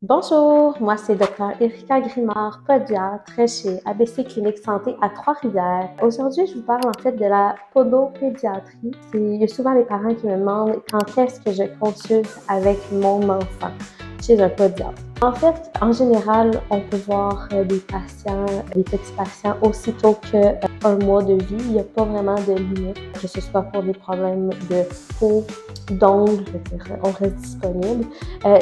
Bonjour, moi c'est Dr. Erika Grimard, podiatre chez ABC Clinique Santé à Trois-Rivières. Aujourd'hui, je vous parle en fait de la podopédiatrie. Il y a souvent les parents qui me demandent quand est-ce que je consulte avec mon enfant chez un podiatre. En fait, en général, on peut voir des patients, des petits patients aussitôt qu'un mois de vie. Il n'y a pas vraiment de limite, que ce soit pour des problèmes de peau, d'ongles, je veux dire, on reste disponible.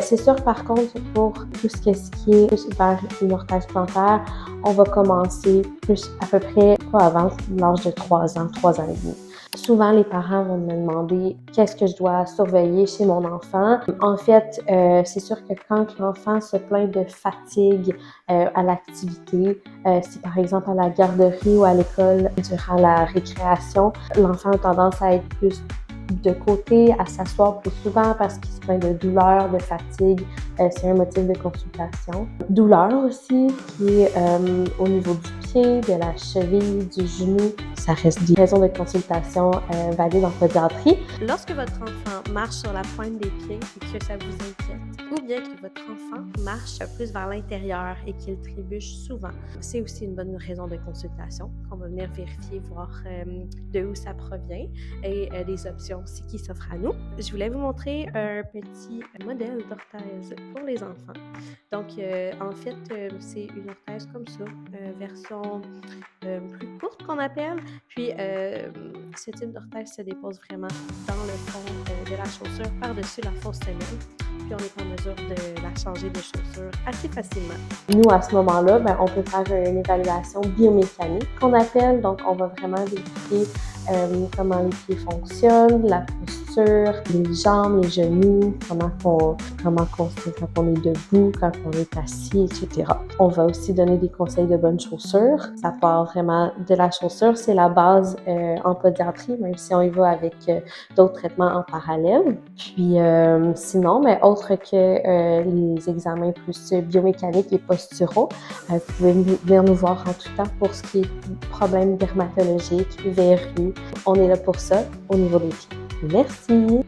C'est sûr, par contre, pour tout ce qui est vers une orthèse plantaire, on va commencer plus à peu près pas avant l'âge de 3 ans, 3 ans et demi. Souvent, les parents vont me demander qu'est-ce que je dois surveiller chez mon enfant. En fait, c'est sûr que quand l'enfant se plaint de fatigue à l'activité, si par exemple à la garderie ou à l'école durant la récréation, l'enfant a tendance à être plus de côté, à s'asseoir plus souvent parce qu'il se plaint de douleur, de fatigue. C'est un motif de consultation. Douleur aussi, qui est au niveau du pied, de la cheville, du genou. Ça reste des raisons de consultation valides en pédiatrie. Lorsque votre enfant marche sur la pointe des pieds et que ça vous inquiète, ou bien que votre enfant marche plus vers l'intérieur et qu'il trébuche souvent, c'est aussi une bonne raison de consultation qu'on va venir vérifier, voir de où ça provient et les options aussi qui s'offrent à nous. Je voulais vous montrer un petit modèle d'orthèse pour les enfants. Donc, en fait, c'est une orthèse comme ça, version plus courte qu'on appelle. Puis, ce type d'orthèse se dépose vraiment dans le fond de la chaussure par-dessus la fausse semelle. Puis, on est en mesure de la changer de chaussure assez facilement. Nous, à ce moment-là, on peut faire une évaluation biomécanique qu'on appelle. Donc, on va vraiment vérifier comment les pieds fonctionnent, la posture, les jambes, les genoux, comment on se fait quand on est debout, quand on est assis, etc. On va aussi donner des conseils de bonnes chaussures. Ça part vraiment de la chaussure, c'est la base en pédiatrie, même si on y va avec d'autres traitements en parallèle. Puis sinon, mais autre que les examens plus biomécaniques et posturaux, vous pouvez venir nous voir en tout temps pour ce qui est problèmes dermatologiques, verrues. On est là pour ça au niveau des pieds. Merci!